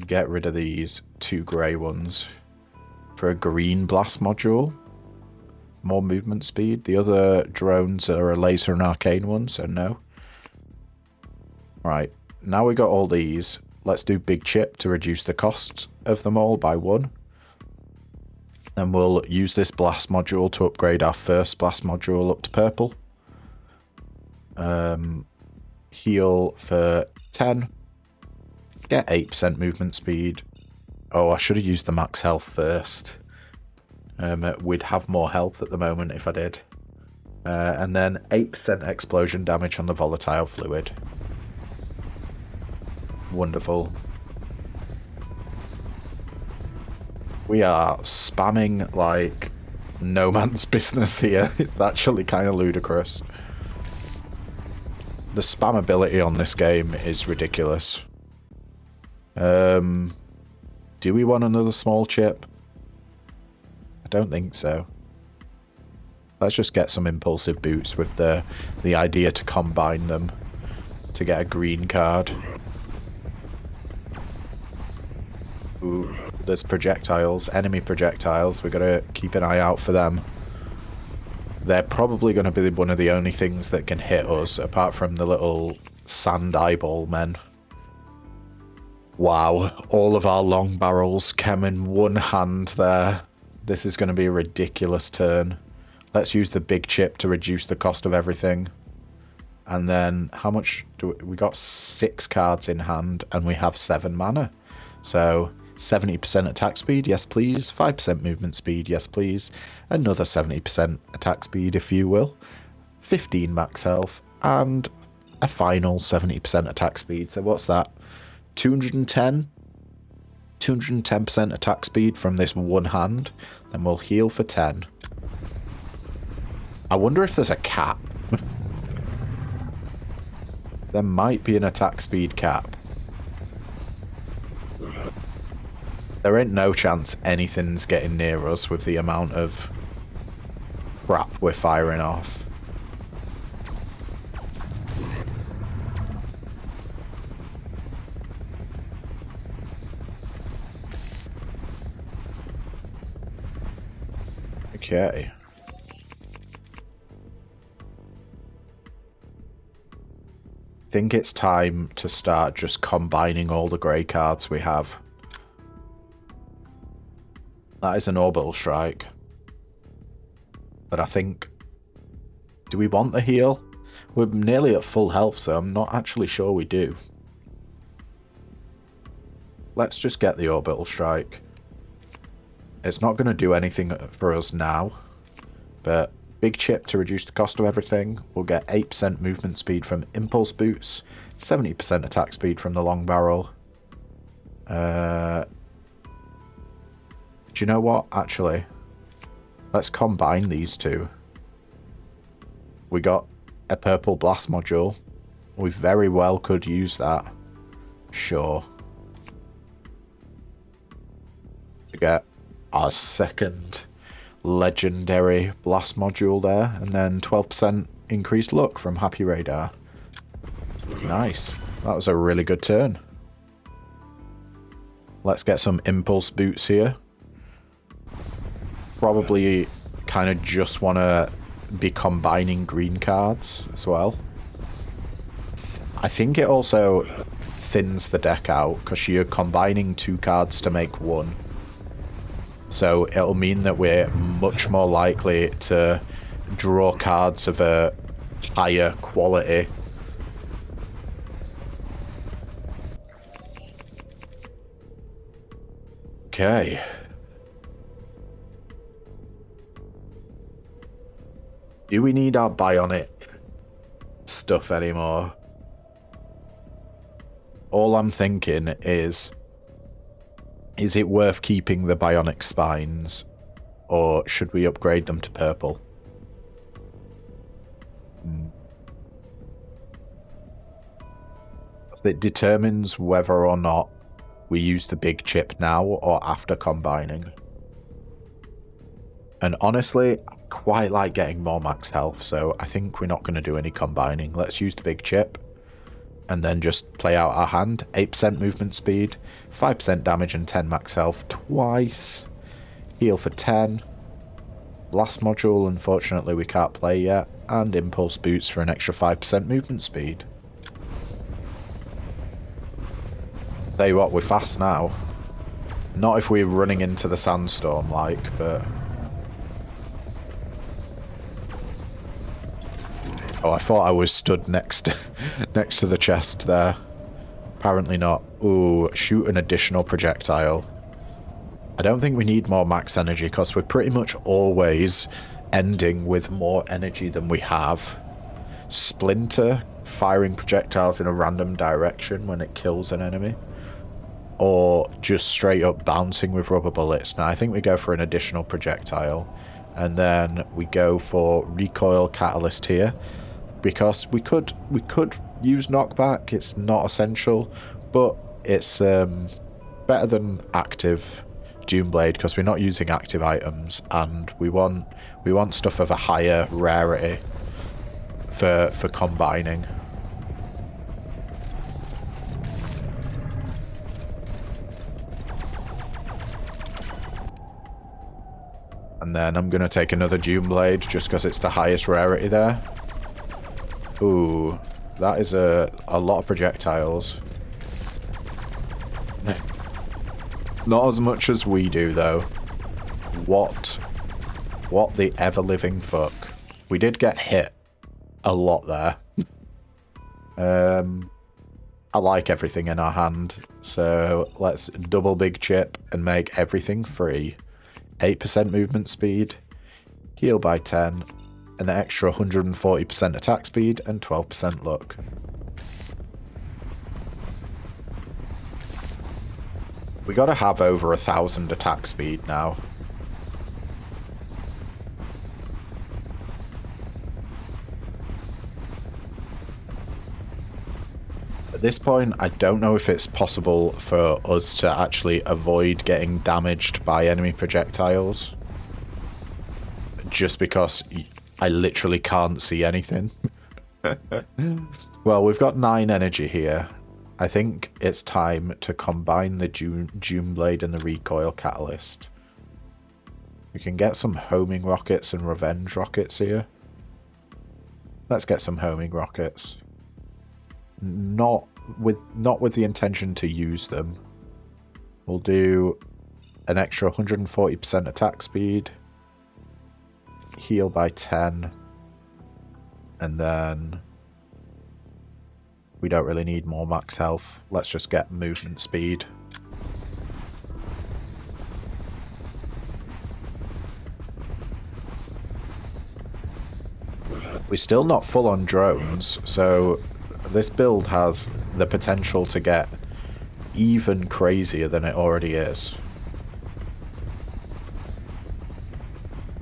get rid of these 2 grey ones for a green blast module. More movement speed. The other drones are a laser and arcane one, so no. Right, now we got all these. Let's do big chip to reduce the cost of them all by 1. And we'll use this blast module to upgrade our first blast module up to purple. Heal for 10. Get 8% movement speed. Oh, I should have used the max health first. We'd have more health at the moment if I did. And then 8% explosion damage on the volatile fluid. Wonderful. We are spamming like no man's business here. It's actually kind of ludicrous. The spammability on this game is ridiculous. Do we want another small chip? I don't think so. Let's just get some impulsive boots with the idea to combine them to get a green card. Ooh, there's projectiles, enemy projectiles. We've got to keep an eye out for them. They're probably going to be one of the only things that can hit us, apart from the little sand eyeball men. Wow, all of our long barrels came in one hand there. This is going to be a ridiculous turn. Let's use the big chip to reduce the cost of everything. And then, how much do we got? 6 cards in hand, and we have 7 mana. So, 70% attack speed, yes please. 5% movement speed, yes please. Another 70% attack speed, if you will. 15 max health, and a final 70% attack speed. So what's that? 210? 210% attack speed from this one hand. Then we'll heal for 10. I wonder if there's a cap. There might be an attack speed cap. There ain't no chance anything's getting near us with the amount of crap we're firing off. Okay. I think it's time to start just combining all the grey cards we have. That is an orbital strike. But I think... do we want the heal? We're nearly at full health, so I'm not actually sure we do. Let's just get the orbital strike. It's not going to do anything for us now, but big chip to reduce the cost of everything. We'll get 8% movement speed from impulse boots, 70% attack speed from the long barrel. Do you know what? Actually, let's combine these two. We got a purple blast module. We very well could use that. Sure. To get our second legendary blast module there, and then 12% increased luck from Happy Radar. Nice. That was a really good turn. Let's get some impulse boots here. Probably kind of just want to be combining green cards as well. I think it also thins the deck out because you're combining 2 cards to make 1. So it'll mean that we're much more likely to draw cards of a higher quality. Okay. Do we need our bionic stuff anymore? All I'm thinking is it worth keeping the bionic spines, or should we upgrade them to purple? It determines whether or not we use the big chip now or after combining. And honestly, I quite like getting more max health, so I think we're not going to do any combining. Let's use the big chip and then just play out our hand. 8% movement speed, 5% damage and 10 max health twice. Heal for 10. Blast module, unfortunately we can't play yet. And impulse boots for an extra 5% movement speed. Tell you what, we're fast now. Not if we're running into the sandstorm like, but... oh, I thought I was stood next to the chest there. Apparently not. Ooh, shoot an additional projectile. I don't think we need more max energy because we're pretty much always ending with more energy than we have. Splinter, firing projectiles in a random direction when it kills an enemy. Or just straight up bouncing with rubber bullets. Now I think we go for an additional projectile. And then we go for recoil catalyst here. Because we could use knockback. It's not essential, but it's better than active Doomblade because we're not using active items, and we want stuff of a higher rarity for combining. And then I'm gonna take another Doomblade just because it's the highest rarity there. Ooh, that is a lot of projectiles. Not as much as we do, though. What the ever-living fuck? We did get hit a lot there. I like everything in our hand, so let's double big chip and make everything free. 8% movement speed, heal by 10, an extra 140% attack speed, and 12% luck. We gotta have over 1,000 attack speed now. At this point, I don't know if it's possible for us to actually avoid getting damaged by enemy projectiles. Just because I literally can't see anything. Well, we've got 9 energy here. I think it's time to combine the Doomblade and the recoil catalyst. We can get some homing rockets and revenge rockets here. Let's get some homing rockets. Not with the intention to use them. We'll do an extra 140% attack speed. Heal by 10. And then we don't really need more max health. Let's just get movement speed. We're still not full on drones, so this build has the potential to get even crazier than it already is.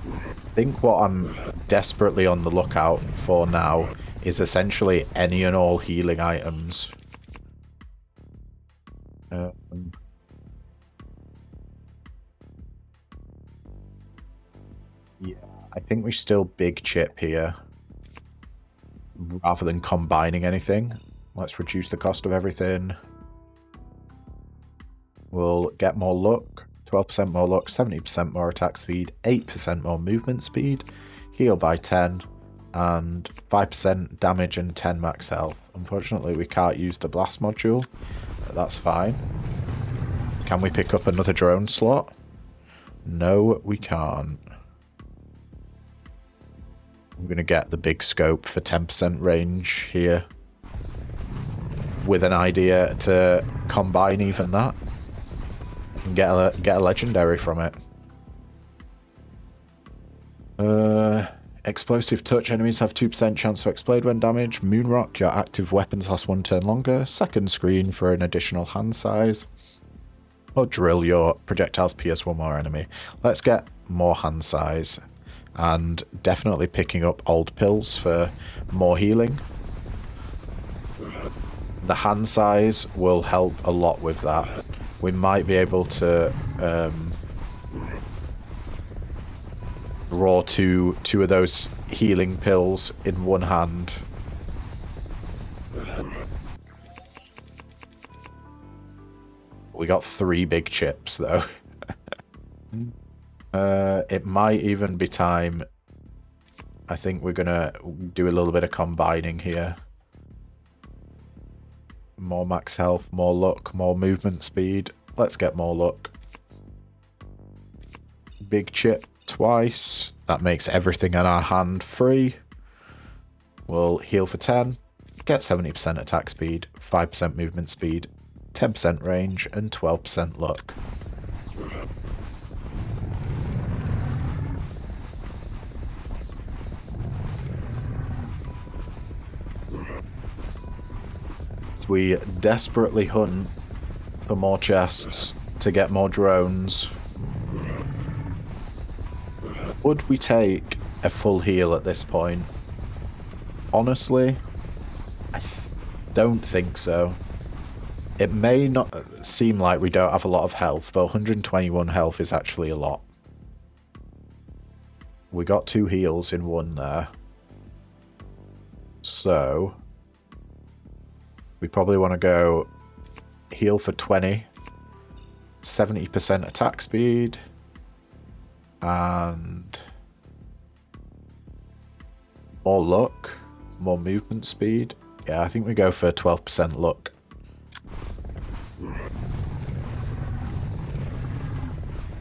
I think what I'm desperately on the lookout for now is essentially any and all healing items. Yeah, I think we still big chip here. Rather than combining anything, let's reduce the cost of everything. We'll get more luck, 12% more luck, 70% more attack speed, 8% more movement speed, heal by 10, and 5% damage and 10 max health. Unfortunately, we can't use the blast module, but that's fine. Can we pick up another drone slot? No, we can't. I'm going to get the big scope for 10% range here. With an idea to combine even that. And get a legendary from it. Explosive touch. Enemies have 2% chance to explode when damaged. Moonrock. Your active weapons last 1 turn longer. Second screen for an additional hand size. Or drill. Your projectiles pierce 1 more enemy. Let's get more hand size. And definitely picking up old pills for more healing. The hand size will help a lot with that. We might be able to draw two of those healing pills in one hand. We got 3 big chips though. It might even be time. I think we're gonna do a little bit of combining here. More max health, more luck, more movement speed. Let's get more luck. Big chip twice. That makes everything in our hand free. We'll heal for 10. Get 70% attack speed, 5% movement speed, 10% range, and 12% luck. So we desperately hunt for more chests to get more drones. Would we take a full heal at this point? Honestly, I don't think so. It may not seem like we don't have a lot of health, but 121 health is actually a lot. We got 2 heals in 1 there. So we probably want to go heal for 20, 70% attack speed, and more luck, more movement speed. Yeah, I think we go for 12% luck.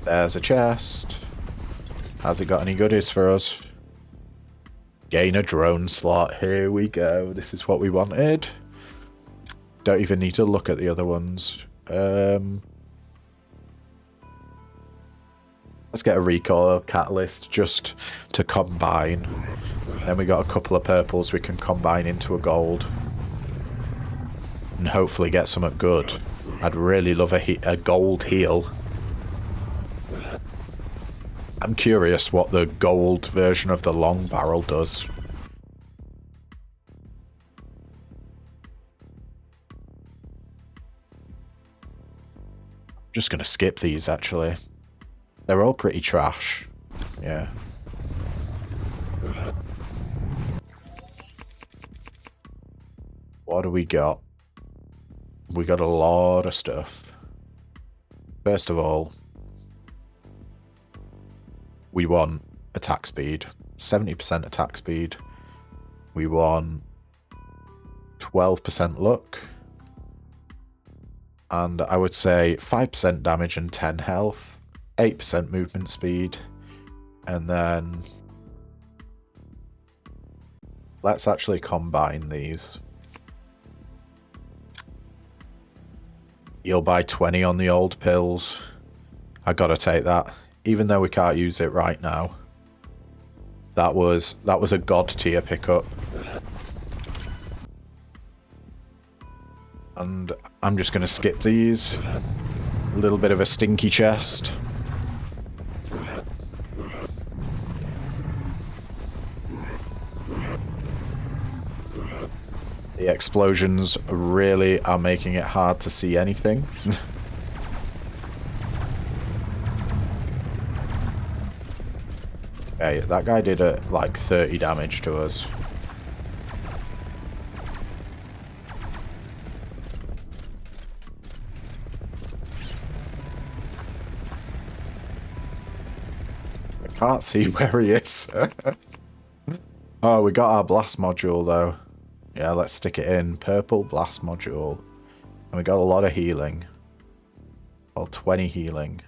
There's a chest. Has it got any goodies for us? Gain a drone slot. Here we go. This is what we wanted. Don't even need to look at the other ones. Let's get a recoil catalyst just to combine. Then we got a couple of purples we can combine into a gold. And hopefully get something good. I'd really love a gold heal. I'm curious what the gold version of the long barrel does. Just gonna skip these actually. They're all pretty trash. Yeah. What do we got? We got a lot of stuff. First of all, we want attack speed. 70% attack speed. We want 12% luck. And I would say 5% damage and 10 health. 8% movement speed. And then let's actually combine these. You'll buy 20 on the old pills. I gotta take that. Even though we can't use it right now. That was a god tier pickup. And I'm just gonna skip these. A little bit of a stinky chest. The explosions really are making it hard to see anything. Okay, that guy did like 30 damage to us. I can't see where he is. Oh, we got our blast module though. Yeah, let's stick it in. Purple blast module. And we got a lot of healing. Well, 20 healing.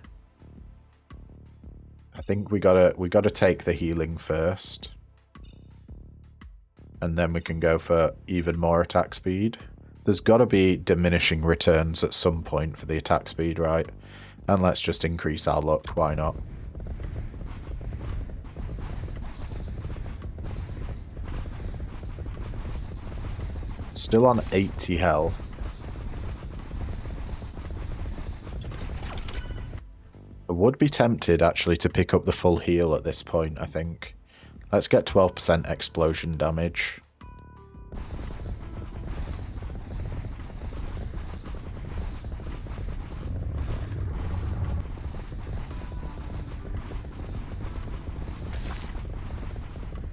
I think we gotta take the healing first. And then we can go for even more attack speed. There's gotta be diminishing returns at some point for the attack speed, right? And let's just increase our luck, why not? Still on 80 health. I would be tempted actually to pick up the full heal at this point, I think. Let's get 12% explosion damage.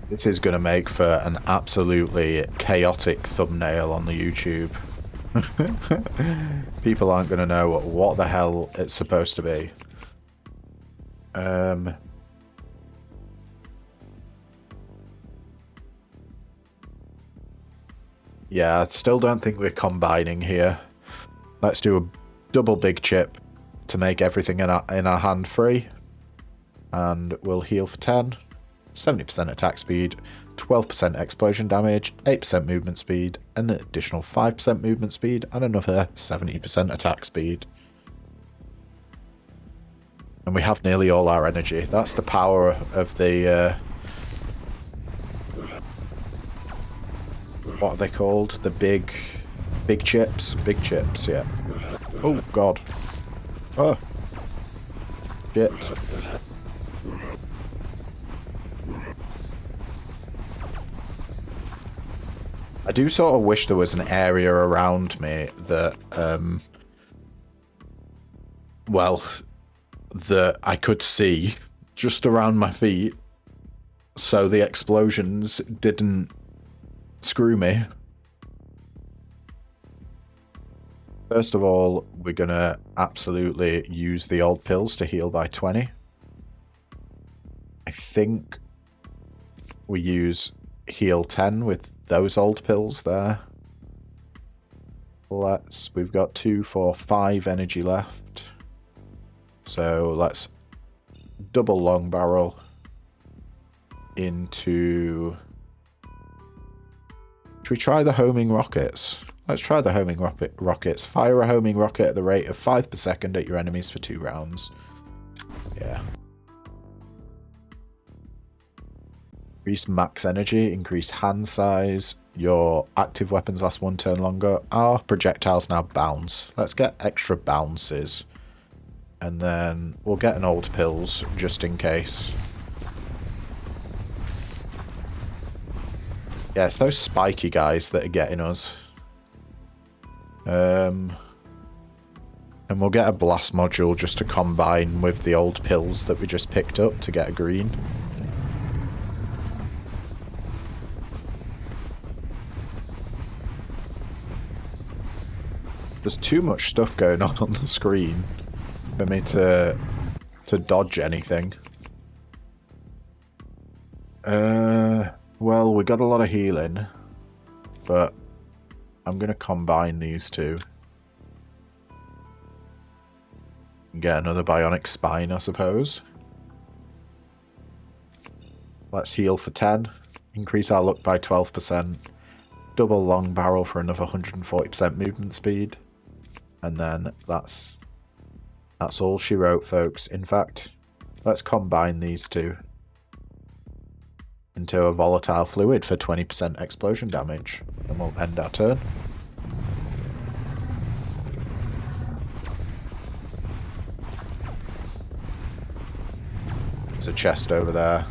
This is going to make for an absolutely chaotic thumbnail on the YouTube. People aren't going to know what the hell it's supposed to be. Yeah, I still don't think we're combining here. Let's do a double big chip to make everything in our hand free. And we'll heal for 10. 70% attack speed, 12% explosion damage, 8% movement speed, an additional 5% movement speed, and another 70% attack speed. And we have nearly all our energy. That's the power of the... what are they called? The big chips? Big chips, yeah. Oh, God. Oh. Shit. I do sort of wish there was an area around me that, well, that I could see just around my feet, so the explosions didn't screw me. First of all, we're gonna absolutely use the old pills to heal by 20. I think we use heal 10 with those old pills there. We've got 2, 4, 5 energy left. So let's double long barrel into... Should we try the homing rockets? Let's try the homing rockets. Fire a homing rocket at the rate of 5 per second at your enemies for 2 rounds. Yeah. Increase max energy, increase hand size. Your active weapons last 1 turn longer. Our projectiles now bounce. Let's get extra bounces. And then we'll get an old pills just in case. Yeah, it's those spiky guys that are getting us. And we'll get a blast module just to combine with the old pills that we just picked up to get a green. There's too much stuff going on the screen for me to dodge anything. Well, we got a lot of healing, but I'm going to combine these two. Get another bionic spine, I suppose. Let's heal for 10. Increase our luck by 12%. Double long barrel for another 140% movement speed. And then that's all she wrote, folks. In fact, let's combine these two into a volatile fluid for 20% explosion damage. And we'll end our turn. There's a chest over there.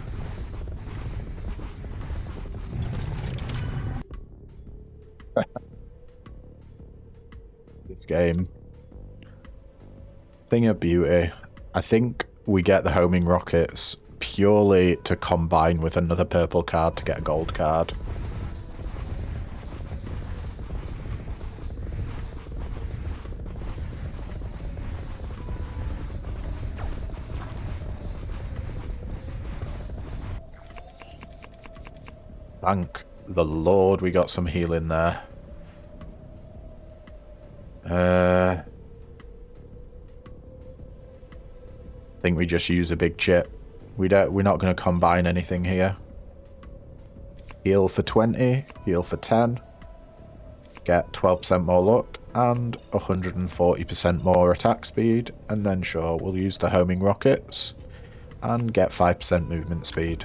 This game. Thing of beauty. I think we get the homing rockets purely to combine with another purple card to get a gold card. Thank the Lord we got some healing there. I think we just use a big chip. We're not going to combine anything here. Heal for 20, heal for 10. Get 12% more luck and 140% more attack speed. And then sure, we'll use the homing rockets and get 5% movement speed.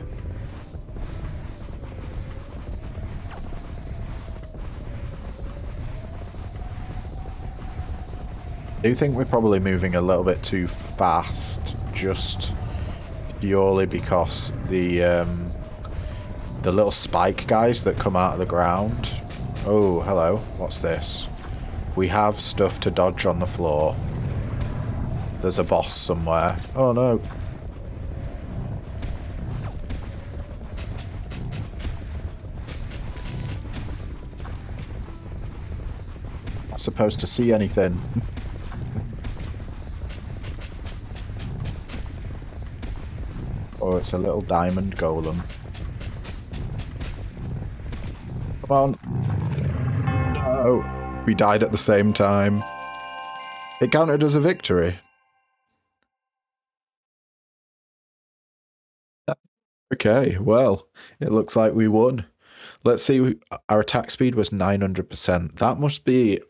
I do think we're probably moving a little bit too fast, just purely because the little spike guys that come out of the ground. Oh, hello. What's this? We have stuff to dodge on the floor. There's a boss somewhere. Oh no. Not supposed to see anything. Oh, it's a little diamond golem. Come on. No. We died at the same time. It counted as a victory. Okay, well, it looks like we won. Let's see, our attack speed was 900%. That must be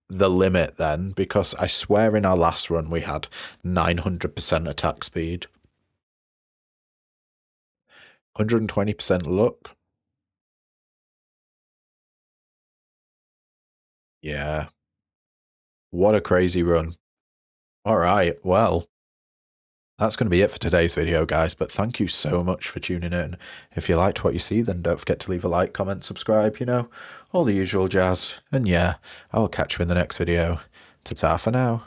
the limit then, because I swear in our last run we had 900% attack speed. 120% luck. Yeah. What a crazy run. Alright, well, that's going to be it for today's video, guys, but thank you so much for tuning in. If you liked what you see, then don't forget to leave a like, comment, subscribe, you know, all the usual jazz. And yeah, I'll catch you in the next video. Ta-ta for now.